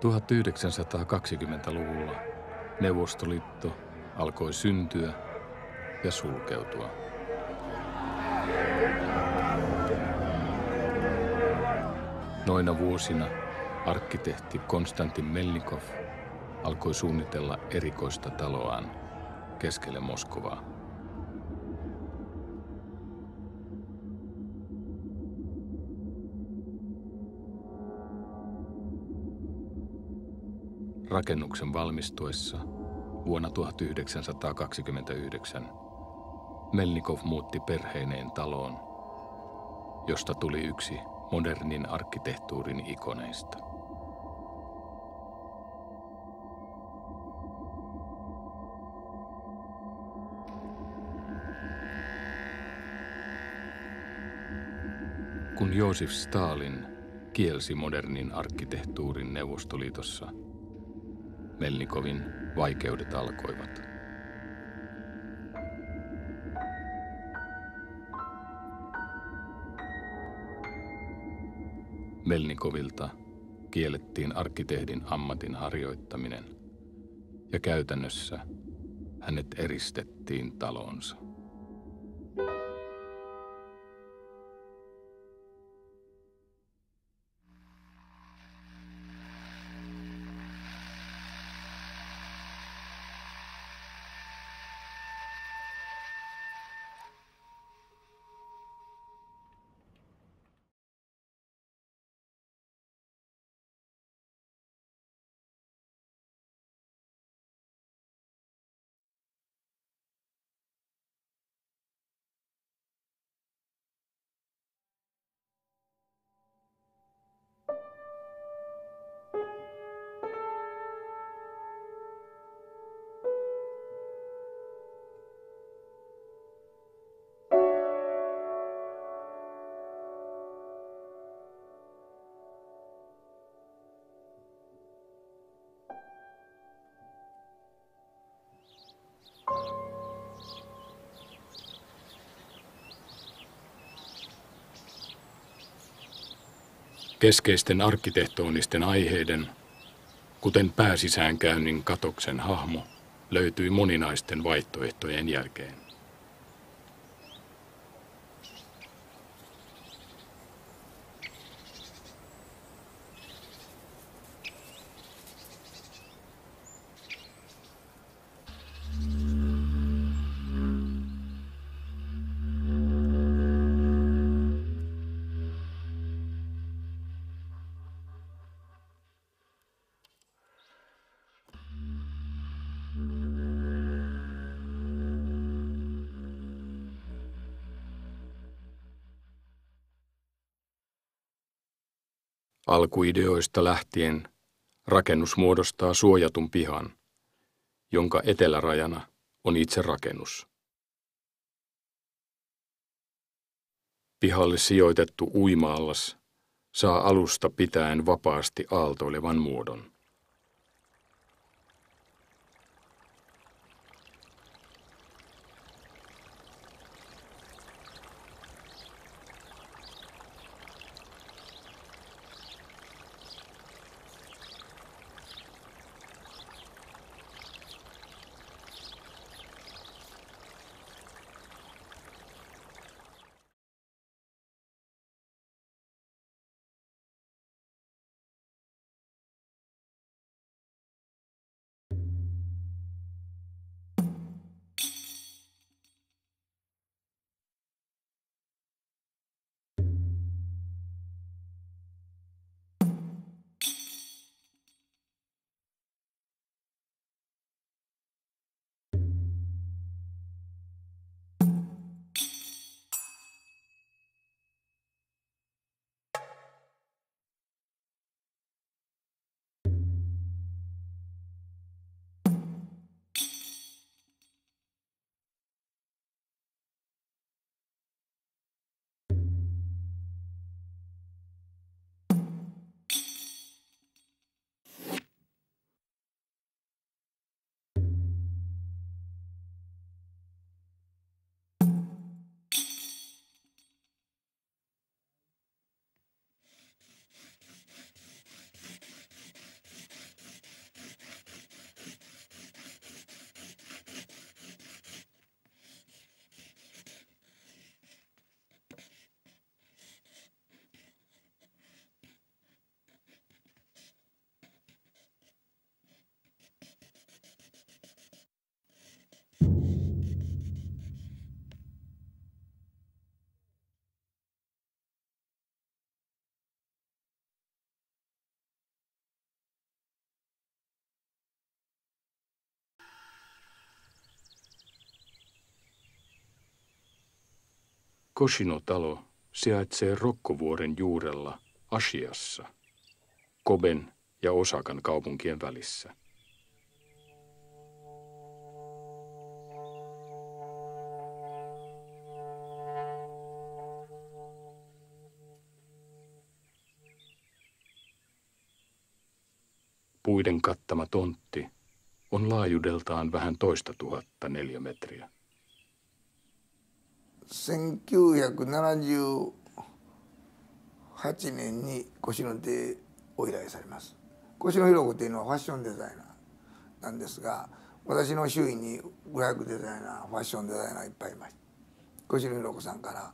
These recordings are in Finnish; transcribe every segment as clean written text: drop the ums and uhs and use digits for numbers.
1920-luvulla Neuvostoliitto alkoi syntyä ja sulkeutua. Noina vuosina arkkitehti Konstantin Melnikov alkoi suunnitella erikoista taloaan keskelle Moskovaa. Rakennuksen valmistuessa vuonna 1929 Melnikov muutti perheineen taloon, josta tuli yksi modernin arkkitehtuurin ikoneista. Kun Joosif Stalin kielsi modernin arkkitehtuurin Neuvostoliitossa, Melnikovin vaikeudet alkoivat. Melnikovilta kiellettiin arkkitehdin ammatin harjoittaminen ja käytännössä hänet eristettiin taloonsa. Keskeisten arkkitehtonisten aiheiden, kuten pääsisäänkäynnin katoksen hahmo, löytyi moninaisten vaihtoehtojen jälkeen. Alkuideoista lähtien rakennus muodostaa suojatun pihan, jonka etelärajana on itse rakennus. Pihalle sijoitettu uima-allas saa alusta pitäen vapaasti aaltoilevan muodon. Koshino-talo sijaitsee Rokkovuoren juurella Ashiassa, Koben ja Osakan kaupunkien välissä. Puiden kattama tontti on laajuudeltaan vähän 200 neliömetriä. 1978年に越野亭を依頼されます。越野弘子というのはファッションデザイナーなんですが、私の周囲にグラフィックデザイナー、ファッションデザイナーいっぱいいました。越野弘子さんから、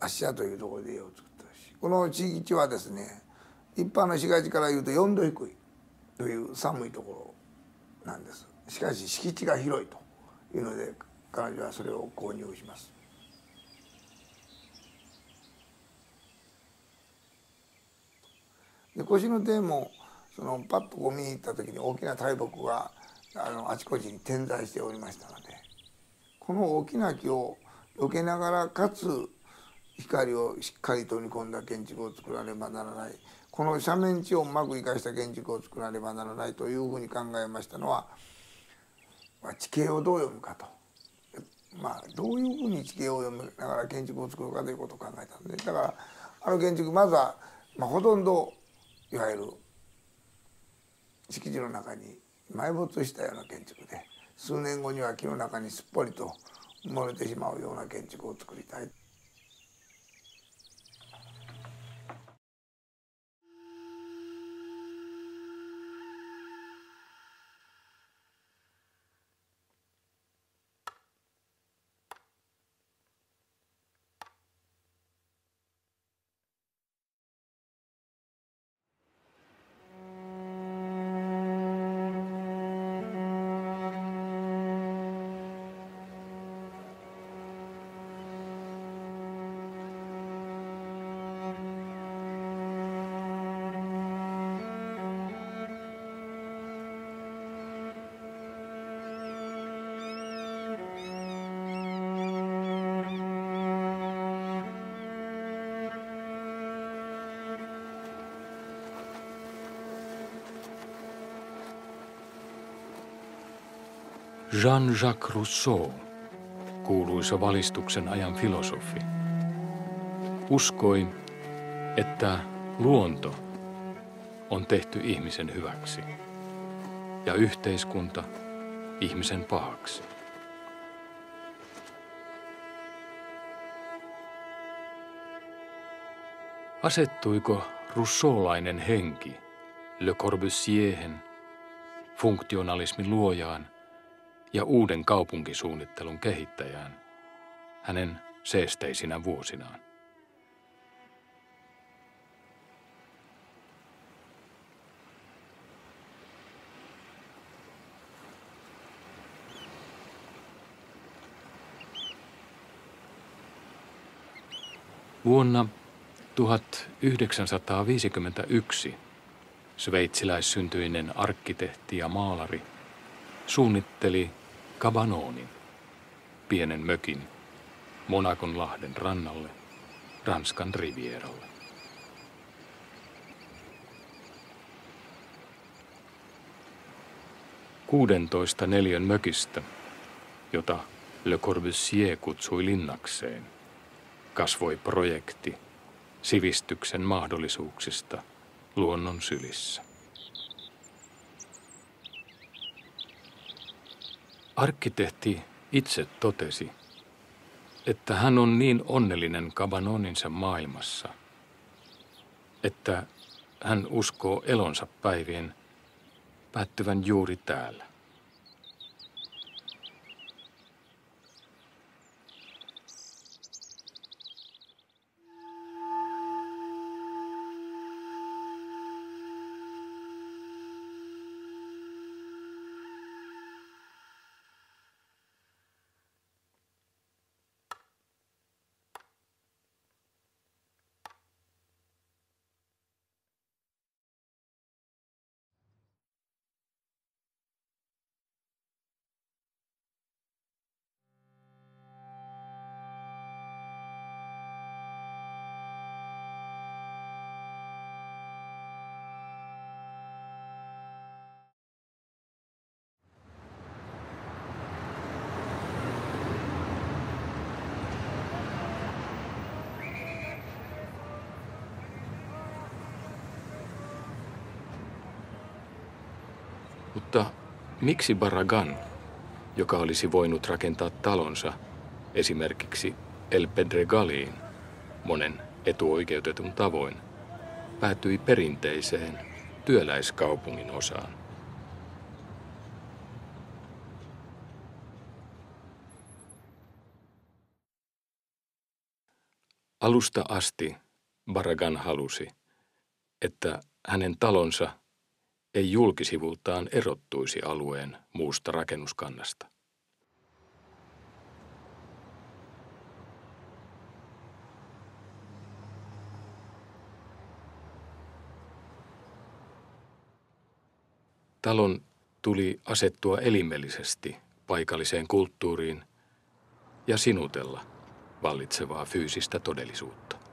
芦屋というところで家を作ったし、この地域はですね、一般の市街地からいうと4度低いという寒いところなんです。しかし敷地が広いというので、彼女はそれを購入します。で越野亭もパッとこう見に行った時に大きな大木があちこちに点在しておりましたので、この大きな木を避けながらかつ光をしっかり取り込んだ建築を作らねばならない、この斜面地をうまく生かした建築を作らねばならないというふうに考えましたのは、地形をどう読むかと。どういうふうに地形を読みながら建築を作るかということを考えたんで、だから建築まずは、ほとんどいわゆる敷地の中に埋没したような建築で、数年後には木の中にすっぽりと埋もれてしまうような建築を作りたい。Jean-Jacques Rousseau, kuuluisa valistuksen ajan filosofi, uskoi, että luonto on tehty ihmisen hyväksi ja yhteiskunta ihmisen pahaksi. Asettuiko rousseaulainen henki Le Corbusieren, funktionalismin luojaan ja uuden kaupunkisuunnittelun kehittäjään hänen seesteisinä vuosinaan? Vuonna 1951 sveitsiläissyntyinen arkkitehti ja maalari suunnitteli Cabanonin, pienen mökin, Monaconlahden rannalle, Ranskan Rivieralle. Kuudentoista neliön mökistä, jota Le Corbusier kutsui linnakseen, kasvoi projekti sivistyksen mahdollisuuksista luonnon sylissä. Arkkitehti itse totesi, että hän on niin onnellinen Cabanoninsa maailmassa, että hän uskoo elonsa päivien päättyvän juuri täällä. Mutta miksi Barragan, joka olisi voinut rakentaa talonsa esimerkiksi El Pedregaliin monen etuoikeutetun tavoin, päätyi perinteiseen työläiskaupungin osaan? Alusta asti Barragan halusi, että hänen talonsa ei julkisivultaan erottuisi alueen muusta rakennuskannasta. Talon tuli asettua elimellisesti paikalliseen kulttuuriin ja sinutella vallitsevaa fyysistä todellisuutta.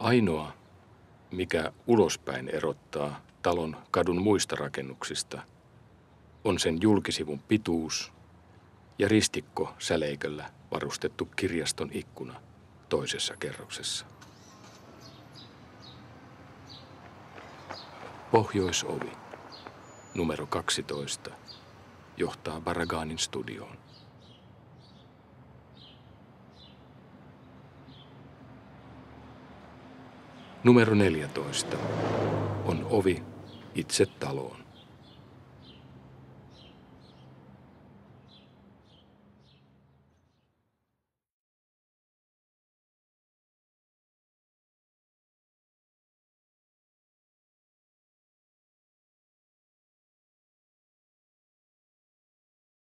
Ainoa, mikä ulospäin erottaa talon kadun muista rakennuksista, on sen julkisivun pituus ja ristikko säleiköllä varustettu kirjaston ikkuna toisessa kerroksessa. Pohjoisovi, numero 12, johtaa Barraganin studioon. Numero 14 on ovi itse taloon.